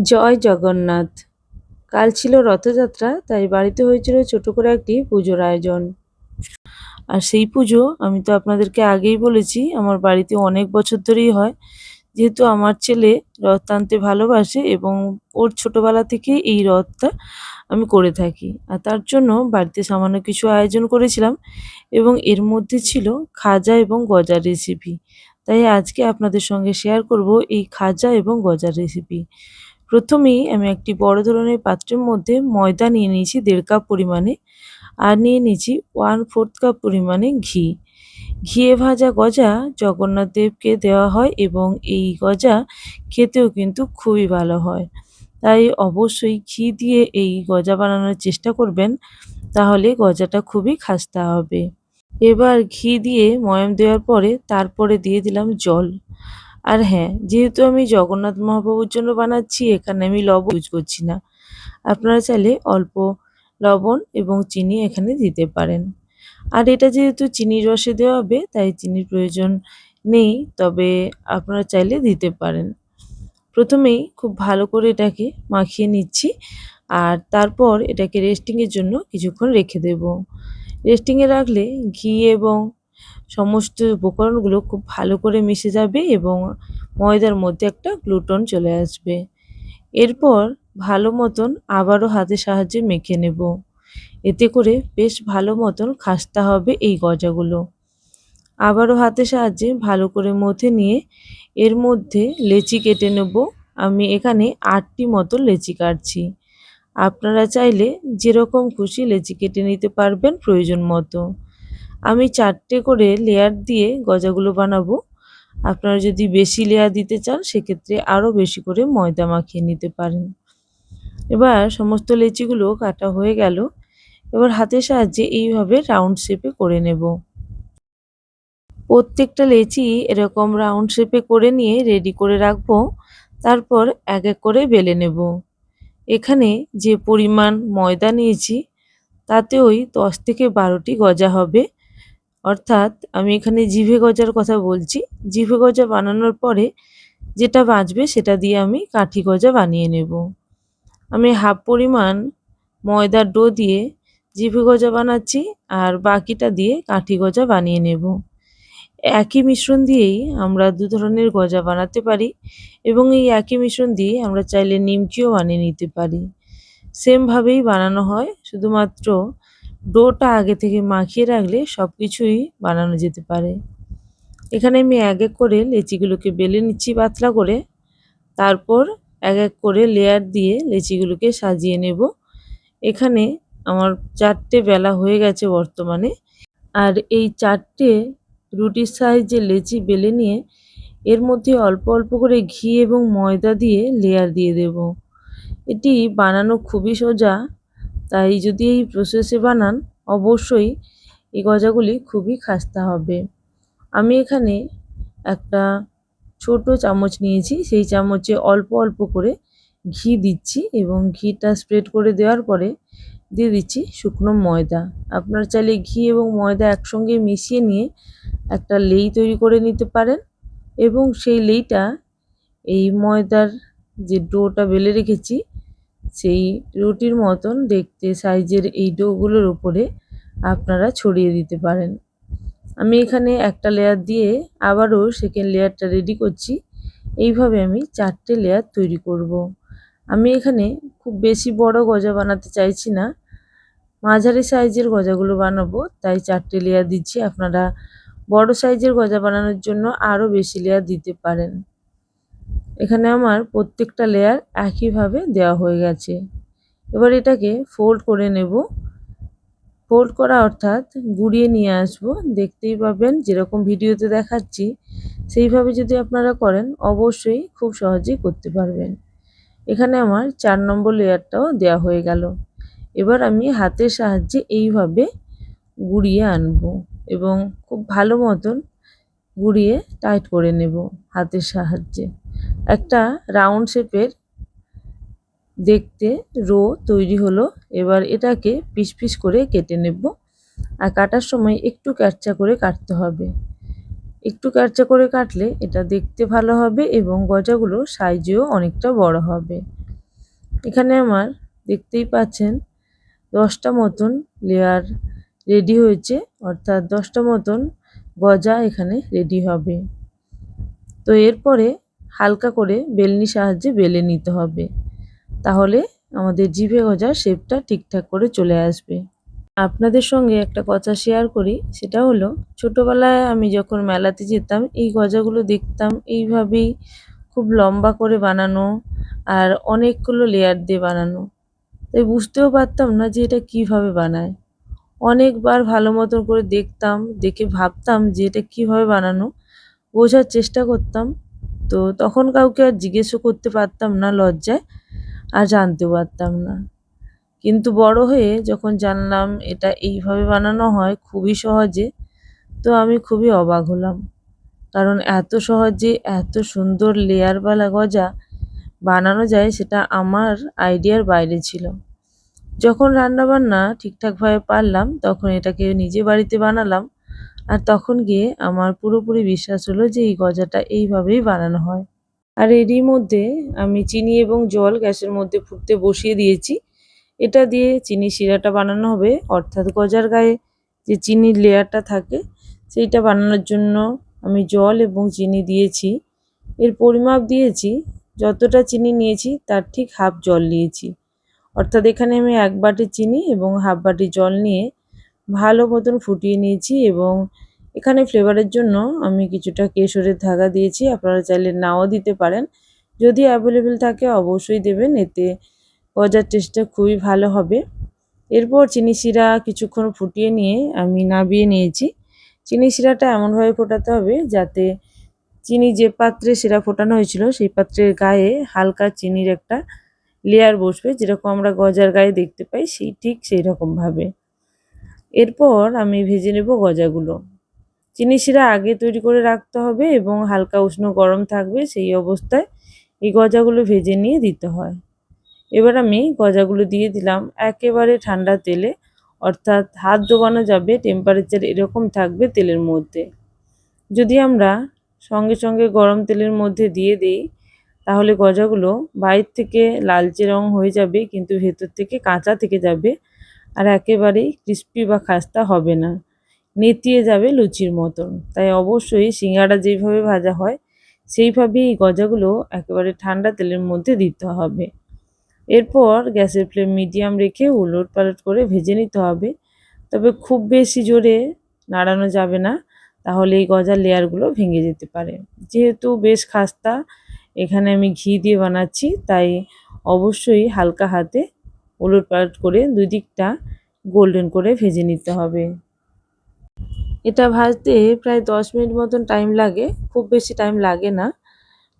জয় জগন্নাথ। কাল ছিল রথযাত্রা, তাই বাড়িতে হয়েছিল ছোট করে একটি পুজোর আয়োজন। আর সেই পুজো আমি তো আপনাদেরকে আগেই বলেছি আমার বাড়িতে অনেক বছর ধরেই হয়। যেহেতু আমার ছেলে রথ টানতে ভালোবাসে এবং ওর ছোটবেলা থেকে এই রথটা আমি করে থাকি। আর তার জন্য বাড়িতে সামান্য কিছু আয়োজন করেছিলাম এবং এর মধ্যে ছিল খাজা এবং গজার রেসিপি। তাই আজকে আপনাদের সঙ্গে শেয়ার করব এই খাজা এবং গজার রেসিপি। প্রথমেই আমি একটি বড় ধরনের পাত্রের মধ্যে ময়দা নিয়ে নিয়েছি ১.৫ কাপ পরিমাণে, আর নিয়ে নিয়েছি 1/4 কাপ পরিমাণে ঘি। ঘিয়ে ভাজা গজা জগন্নাথ দেবকে দেওয়া হয় এবং এই গজা খেতেও কিন্তু খুবই ভালো হয়। তাই অবশ্যই ঘি দিয়ে এই গজা বানানোর চেষ্টা করবেন, তাহলে গজাটা খুবই খাস্তা হবে। এবার ঘি দিয়ে ময়াম দেওয়ার পরে তারপরে দিয়ে দিলাম জল। আর হ্যাঁ, যেহেতু আমি জগন্নাথ মহাপ্রভুর জন্য বানাচ্ছি, এখানে আমি লবণ ইউজ করছি না। আপনারা চাইলে অল্প লবণ এবং চিনি এখানে দিতে পারেন। আর এটা যেহেতু চিনির রসে দেওয়া হবে, তাই চিনির প্রয়োজন নেই, তবে আপনারা চাইলে দিতে পারেন। প্রথমেই খুব ভালো করে এটাকে মাখিয়ে নিচ্ছি, আর তারপর এটাকে রেস্টিংয়ের জন্য কিছুক্ষণ রেখে দেব। রেস্টিংয়ে রাখলে ঘি এবং সমস্ত উপকরণগুলো খুব ভালো করে মিশে যাবে এবং ময়দার মধ্যে একটা গ্লুটন চলে আসবে। এরপর ভালো মতন আবারও হাতের সাহায্যে মেখে নেব। এতে করে বেশ ভালো মতন খাস্তা হবে এই গজাগুলো। আবারও হাতের সাহায্যে ভালো করে মথে নিয়ে এর মধ্যে লেচি কেটে নেব। আমি এখানে ৮টি মতো লেচি কাটছি। আপনারা চাইলে যেরকম খুশি লেচি কেটে নিতে পারবেন প্রয়োজন মতো। আমি ৪টে করে লেয়ার দিয়ে গজাগুলো বানাবো। আপনারা যদি বেশি লেয়ার দিতে চান সেক্ষেত্রে আরও বেশি করে ময়দা মাখিয়ে নিতে পারেন। এবার সমস্ত লেচিগুলো কাটা হয়ে গেল। এবার হাতের সাহায্যে এইভাবে রাউন্ড শেপে করে নেব। প্রত্যেকটা লেচি এরকম রাউন্ড শেপে করে নিয়ে রেডি করে রাখবো। তারপর এক এক করে বেলে নেব। এখানে যে পরিমাণ ময়দা নিয়েছি তাতে ওই ১০ থেকে ১২টি গজা হবে। অর্থাৎ আমি এখানে জিভে গজার কথা বলছি। জিভে গজা বানানোর পরে যেটা বাঁচবে সেটা দিয়ে আমি কাঠি গজা বানিয়ে নেব। আমি হাফ পরিমাণ ময়দার ডো দিয়ে জিভে গজা বানাচ্ছি, আর বাকিটা দিয়ে কাঠি গজা বানিয়ে নেব। একই মিশ্রণ দিয়েই আমরা দু ধরনের গজা বানাতে পারি এবং এই একই মিশ্রণ দিয়ে আমরা চাইলে নিমকিও বানিয়ে নিতে পারি। সেমভাবেই বানানো হয়, শুধুমাত্র ডোটা আগে থেকে মাখিয়ে রাখলে সব কিছুই বানানো যেতে পারে। এখানে আমি এক এক করে লেচিগুলোকে বেলে নিচ্ছি পাতলা করে। তারপর এক এক করে লেয়ার দিয়ে লেচিগুলোকে সাজিয়ে নেব। এখানে আমার ৪টে বেলা হয়ে গেছে বর্তমানে। আর এই ৪টে রুটির সাইজের লেচি বেলে নিয়ে এর মধ্যে অল্প অল্প করে ঘি এবং ময়দা দিয়ে লেয়ার দিয়ে দেব। এটি বানানো খুবই সোজা, তাই যদি এই প্রসেসে বানান অবশ্যই এই গজাগুলি খুবই খাস্তা হবে। আমি এখানে একটা ছোট চামচ নিয়েছি, সেই চামচে অল্প অল্প করে ঘি দিচ্ছি এবং ঘিটা স্প্রেড করে দেওয়ার পরে দিয়ে দিচ্ছি শুকনো ময়দা। আপনারা চাইলে ঘি এবং ময়দা একসঙ্গে মিশিয়ে নিয়ে একটা লেই তৈরি করে নিতে পারেন এবং সেই লেইটা এই ময়দার যে ডোটা বেলে রেখেছি সেই রুটির মতন দেখতে সাইজের এই ডোগুলোর উপরে আপনারা ছড়িয়ে দিতে পারেন। আমি এখানে একটা লেয়ার দিয়ে আবারও সেকেন্ড লেয়ারটা রেডি করছি। এইভাবে আমি ৪টে লেয়ার তৈরি করব। আমি এখানে খুব বেশি বড় গজা বানাতে চাইছি না, মাঝারি সাইজের গজাগুলো বানাবো, তাই ৪টে লেয়ার দিচ্ছি। আপনারা বড় সাইজের গজা বানানোর জন্য আরও বেশি লেয়ার দিতে পারেন। এখানে আমার প্রত্যেকটা লেয়ার একইভাবে দেওয়া হয়ে গেছে। এবার এটাকে ফোল্ড করে নেব। ফোল্ড করা অর্থাৎ গুঁড়িয়ে নিয়ে আসবো। দেখতেই পাবেন যেরকম ভিডিওতে দেখাচ্ছি সেইভাবে যদি আপনারা করেন অবশ্যই খুব সহজেই করতে পারবেন। এখানে আমার ৪ নম্বর লেয়ারটাও দেওয়া হয়ে গেল। এবার আমি হাতের সাহায্যে এইভাবে গুঁড়িয়ে আনবো এবং খুব ভালো মতন গুঁড়িয়ে টাইট করে নেব হাতের সাহায্যে। একটা রাউন্ড শেপের দেখতে রো তৈরি হলো। এবার এটাকে পিস পিস করে কেটে নেব, আর কাটার সময় একটু ক্যাটচা করে কাটতে হবে। একটু ক্যাটচা করে কাটলে এটা দেখতে ভালো হবে এবং গজাগুলো সাইজেও অনেকটা বড় হবে। এখানে আমার দেখতেই পাচ্ছেন 10টা মতন লেয়ার রেডি হয়েছে, অর্থাৎ 10টা মতন গজা এখানে রেডি হবে। তো এরপরে হালকা করে বেলনির সাহায্যে বেলে নিতে হবে, তাহলে আমাদের জিভে গজার শেপটা ঠিকঠাক করে চলে আসবে। আপনাদের সঙ্গে একটা কথা শেয়ার করি, সেটা হলো ছোটবেলায় আমি যখন মেলাতে যেতাম এই গজাগুলো দেখতাম এইভাবেই খুব লম্বা করে বানানো আর অনেকগুলো লেয়ার দিয়ে বানানো। তাই বুঝতেও পারতাম না যে এটা কিভাবে বানায়। অনেকবার ভালো মতন করে দেখতাম, দেখে ভাবতাম যে এটা কিভাবে বানানো, বোঝার চেষ্টা করতাম। তো তখন কাউকে আর জিজ্ঞেসও করতে পারতাম না লজ্জায়, আর জানতেও পারতাম না। কিন্তু বড় হয়ে যখন জানলাম এটা এইভাবে বানানো হয় খুবই সহজে, তো আমি খুবই অবাক হলাম। কারণ এত সহজে এত সুন্দর লেয়ারওয়ালা গজা বানানো যায় সেটা আমার আইডিয়ার বাইরে ছিল। যখন রান্নাবান্না ঠিকঠাকভাবে পারলাম তখন এটাকে নিজে বাড়িতে বানালাম, আর তখন গিয়ে আমার পুরোপুরি বিশ্বাস হলো যে এই গজাটা এইভাবেই বানানো হয়। আর এরই মধ্যে আমি চিনি এবং জল গ্যাসের মধ্যে ফুটতে বসিয়ে দিয়েছি। এটা দিয়ে চিনি শিরাটা বানানো হবে, অর্থাৎ গজার গায়ে যে চিনির লেয়ারটা থাকে সেইটা বানানোর জন্য আমি জল এবং চিনি দিয়েছি। এর পরিমাপ দিয়েছি, যতটা চিনি নিয়েছি তার ঠিক হাফ জল নিয়েছি। অর্থাৎ এখানে আমি 1 বাটি চিনি এবং হাফ বাটি জল নিয়ে ভালো মতন ফুটিয়ে নিয়েছি, এবং এখানে ফ্লেভারের জন্য আমি কিছুটা কেশরের ধাগা দিয়েছি। আপনারা চাইলে নাও দিতে পারেন, যদি অ্যাভেলেবেল থাকে অবশ্যই দেবেন, এতে গজার টেস্টটা খুবই ভালো হবে। এরপর চিনি শিরা কিছুক্ষণ ফুটিয়ে নিয়ে আমি নামিয়ে নিয়েছি। চিনি শিরাটা এমনভাবে ফোটাতে হবে যাতে চিনি যে পাত্রে শিরা ফোটানো হয়েছিল সেই পাত্রের গায়ে হালকা চিনির একটা লেয়ার বসবে, যেরকম আমরা গজার গায়ে দেখতে পাই ঠিক সেই রকমভাবে। এরপর আমি ভেজে নেব গজাগুলো। চিনি শিরা আগে তৈরি করে রাখতে হবে এবং হালকা উষ্ণ গরম থাকবে সেই অবস্থায় এই গজাগুলো ভেজে নিয়ে দিতে হয়। এবার আমি গজাগুলো দিয়ে দিলাম একেবারে ঠান্ডা তেলে, অর্থাৎ হাত ডোবানো যাবে টেম্পারেচার এরকম থাকবে তেলের মধ্যে। যদি আমরা সঙ্গে সঙ্গে গরম তেলের মধ্যে দিয়ে দিই তাহলে গজাগুলো বাইরে থেকে লালচে রং হয়ে যাবে কিন্তু ভেতর থেকে কাঁচা থেকে যাবে, আর একেবারেই ক্রিস্পি বা খাস্তা হবে না, নেতিয়ে যাবে লুচির মতন। তাই অবশ্যই সিঙ্গাড়া যেইভাবে ভাজা হয় সেইভাবেই এই গজাগুলো একেবারে ঠান্ডা তেলের মধ্যে দিতে হবে। এরপর গ্যাসের ফ্লেম মিডিয়াম রেখে উলটপালট করে ভেজে নিতে হবে, তবে খুব বেশি জোরে নাড়ানো যাবে না, তাহলে এই গজার লেয়ারগুলো ভেঙে যেতে পারে। যেহেতু বেশ খাস্তা এখানে আমি ঘি দিয়ে বানাচ্ছি, তাই অবশ্যই হালকা হাতে উলটপালট করে দুই দিকটা গোল্ডেন করে ভেজে নিতে হবে। এটা ভাজতে প্রায় 10 মিনিট মতন টাইম লাগে, খুব বেশি টাইম লাগে না।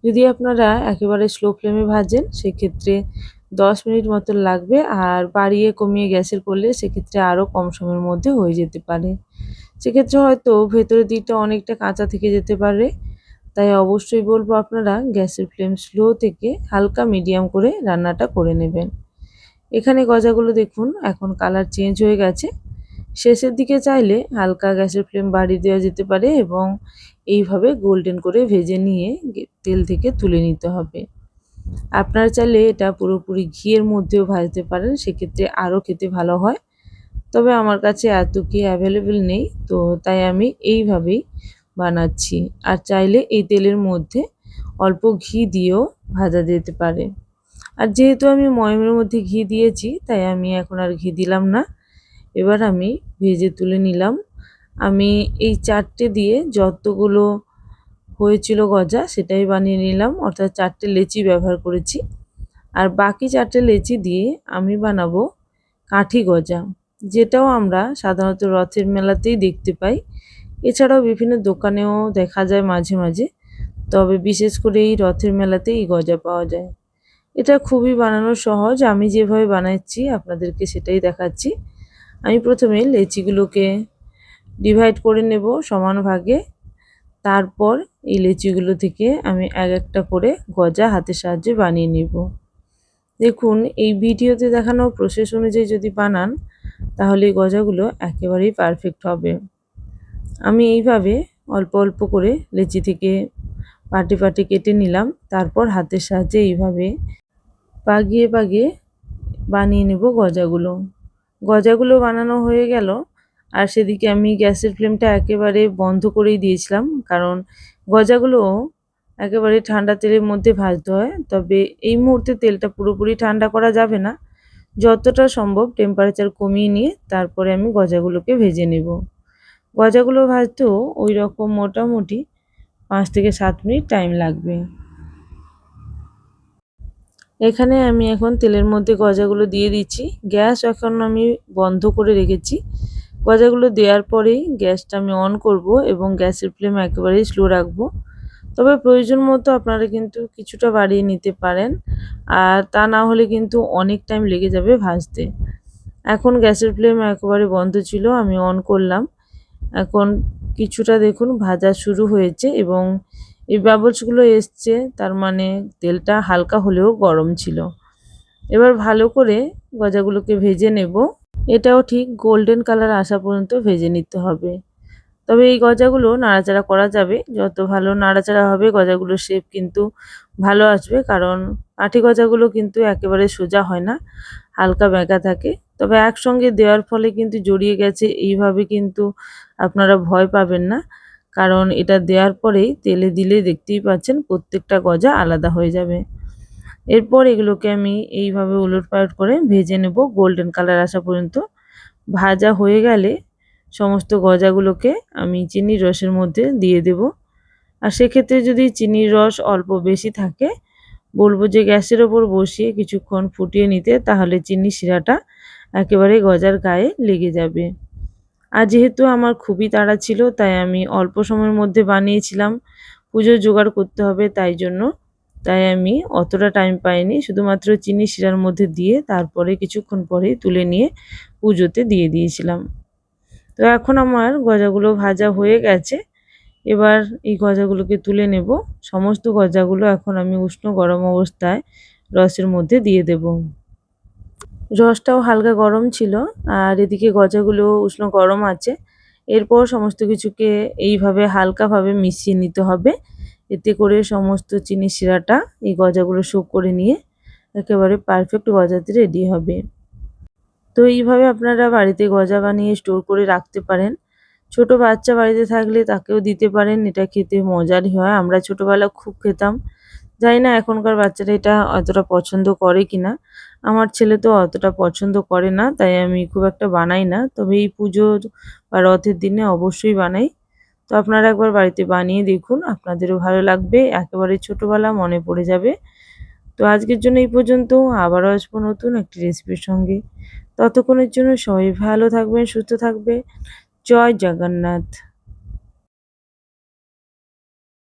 যদি আপনারা একেবারে স্লো ফ্লেমে ভাজেন সেক্ষেত্রে 10 মিনিট মতন লাগবে, আর বাড়িয়ে কমিয়ে গ্যাসের করলে সেক্ষেত্রে আরও কম সময়ের মধ্যে হয়ে যেতে পারে। সেক্ষেত্রে হয়তো ভেতরের দিকটা অনেকটা কাঁচা থেকে যেতে পারে, তাই অবশ্যই বলবো আপনারা গ্যাসের ফ্লেম স্লো থেকে হালকা মিডিয়াম করে রান্নাটা করে নেবেন। এখানে গজাগুলো দেখুন এখন কালার চেঞ্জ হয়ে গেছে। শেষের দিকে চাইলে হালকা গ্যাসের ফ্লেম বাড়িয়ে দেওয়া যেতে পারে এবং এইভাবে গোল্ডেন করে ভেজে নিয়ে তেল থেকে তুলে নিতে হবে। আপনারা চাইলে এটা পুরোপুরি ঘিয়ের মধ্যেও ভাজতে পারেন, সেক্ষেত্রে আরও খেতে ভালো হয়। তবে আমার কাছে এত ঘি অ্যাভেলেবেল নেই, তো তাই আমি এইভাবেই বানাচ্ছি। আর চাইলে এই তেলের মধ্যে অল্প ঘি দিয়েও ভাজা যেতে পারে। আর যেহেতু আমি ময়ামের মধ্যে ঘি দিয়েছি তাই আমি এখন আর ঘি দিলাম না। এবার আমি ভেজে তুলে নিলাম। আমি এই 4টে দিয়ে যতগুলো হয়েছিল গজা সেটাই বানিয়ে নিলাম, অর্থাৎ 4টে লেচি ব্যবহার করেছি। আর বাকি 4টে লেচি দিয়ে আমি বানাবো কাঠি গজা, যেটাও আমরা সাধারণত রথের মেলাতেই দেখতে পাই। এছাড়াও বিভিন্ন দোকানেও দেখা যায় মাঝে মাঝে, তবে বিশেষ করে এই রথের মেলাতেই এই গজা পাওয়া যায়। এটা খুবই বানানো সহজ, আমি যেভাবে বানাচ্ছি আপনাদেরকে সেটাই দেখাচ্ছি। আমি প্রথমে লেচিগুলোকে ডিভাইড করে নেব সমান ভাগে, তারপর এই লেচিগুলো থেকে আমি এক একটা করে গজা হাতের সাহায্যে বানিয়ে নেব। দেখুন এই ভিডিওতে দেখানো প্রসেস অনুযায়ী যদি বানান তাহলে এই গজাগুলো একেবারেই পারফেক্ট হবে। আমি এইভাবে অল্প অল্প করে লেচি থেকে পাটি পাটি কেটে নিলাম, তারপর হাতের সাহায্যে এইভাবে পাকিয়ে পাকিয়ে বানিয়ে নেব গজাগুলো। গজাগুলো বানানো হয়ে গেল আর সেদিকে আমি গ্যাসের ফ্লেমটা একেবারে বন্ধ করেই দিয়েছিলাম, কারণ গজাগুলো একেবারে ঠান্ডা তেলের মধ্যে ভাজতে হয়। তবে এই মুহূর্তে তেলটা পুরোপুরি ঠান্ডা করা যাবে না, যতটা সম্ভব টেম্পারেচার কমিয়ে নিয়ে তারপরে আমি গজাগুলোকে ভেজে নেব। গজাগুলো ভাজতেও ওই রকম মোটামুটি 5 থেকে 7 মিনিট টাইম লাগবে। এখানে আমি এখন তেলের মধ্যে গজাগুলো দিয়ে দিচ্ছি। গ্যাস এখন আমি বন্ধ করে রেখেছি। গজাগুলো দেওয়ার পরেই গ্যাসটা আমি অন করব এবং গ্যাসের ফ্লেম একেবারেই স্লো রাখবো। তবে প্রয়োজন মতো আপনারা কিন্তু কিছুটা বাড়িয়ে নিতে পারেন, আর তা না হলে কিন্তু অনেক টাইম লেগে যাবে ভাজতে। এখন গ্যাসের ফ্লেম একেবারে বন্ধ ছিল, আমি অন করলাম। এখন কিছুটা দেখুন ভাজা শুরু হয়েছে এবং এই বাবলসগুলো এসছে, তার মানে তেলটা হালকা হলেও গরম ছিল। এবার ভালো করে গজাগুলোকে ভেজে নেব। এটাও ঠিক গোল্ডেন কালার আসা পর্যন্ত ভেজে নিতে হবে। তবে এই গজাগুলো নাড়াচাড়া করা যাবে, যত ভালো নাড়াচাড়া হবে গজাগুলোর শেপ কিন্তু ভালো আসবে, কারণ আটি গজাগুলো কিন্তু একেবারে সোজা হয় না, হালকা বেঁকা থাকে। তবে একসঙ্গে দেওয়ার ফলে কিন্তু জড়িয়ে গেছে এইভাবে কিন্তু আপনারা ভয় পাবেন না, কারণ এটা দেওয়ার পরেই তেলে দিলে দেখতেই পাচ্ছেন প্রত্যেকটা গজা আলাদা হয়ে যাবে। এরপর এগুলোকে আমি এইভাবে উলটপালট করে ভেজে নেব গোল্ডেন কালার আসা পর্যন্ত। ভাজা হয়ে গেলে সমস্ত গজাগুলোকে আমি চিনির রসের মধ্যে দিয়ে দেব। আর সেক্ষেত্রে যদি চিনির রস অল্প বেশি থাকে, বলবো যে গ্যাসের ওপর বসিয়ে কিছুক্ষণ ফুটিয়ে নিতে, তাহলে চিনি শিরাটা একেবারে গজার গায়ে লেগে যাবে। আর যেহেতু আমার খুবই তাড়া ছিল, তাই আমি অল্প সময়ের মধ্যে বানিয়েছিলাম, পুজোর জোগাড় করতে হবে তাই আমি অতটা টাইম পাইনি, শুধুমাত্র চিনি শিরার মধ্যে দিয়ে তারপরে কিছুক্ষণ পরেই তুলে নিয়ে পুজোতে দিয়ে দিয়েছিলাম। তো এখন আমার গজাগুলো ভাজা হয়ে গেছে। এবার এই গজাগুলোকে তুলে নেব। সমস্ত গজাগুলো এখন আমি উষ্ণ গরম অবস্থায় রসের মধ্যে দিয়ে দেব। রসটাও হালকা গরম ছিল আর এদিকে গজাগুলো উষ্ণ গরম আছে। এরপর সমস্ত কিছুকে এইভাবে হালকাভাবে মিশিয়ে নিতে হবে, এতে করে সমস্ত চিনি শিরাটা এই গজাগুলো শোক করে নিয়ে একেবারে পারফেক্ট গজাতে রেডি হবে। তো এইভাবে আপনারা বাড়িতে গজা বানিয়ে স্টোর করে রাখতে পারেন। ছোট বাচ্চা বাড়িতে থাকলে তাকেও দিতে পারেন, এটা খেতে মজারই হয়। আমরা ছোটোবেলা খুব খেতাম, জানি না এখনকার বাচ্চারা এটা অতটা পছন্দ করে কিনা। আমার ছেলে তো অতটা পছন্দ করে না, তাই আমি খুব একটা বানাই না। তবে এই পুজোর বা রথের দিনে অবশ্যই বানাই। তো আপনারা একবার বাড়িতে বানিয়ে দেখুন, আপনাদেরও ভালো লাগবে, একেবারে ছোটোবেলা মনে পড়ে যাবে। তো আজকের জন্য এই পর্যন্ত, আবারও আসবো নতুন একটি রেসিপির সঙ্গে। ততক্ষণের জন্য সবাই ভালো থাকবেন, সুস্থ থাকবে। জয় জগন্নাথ।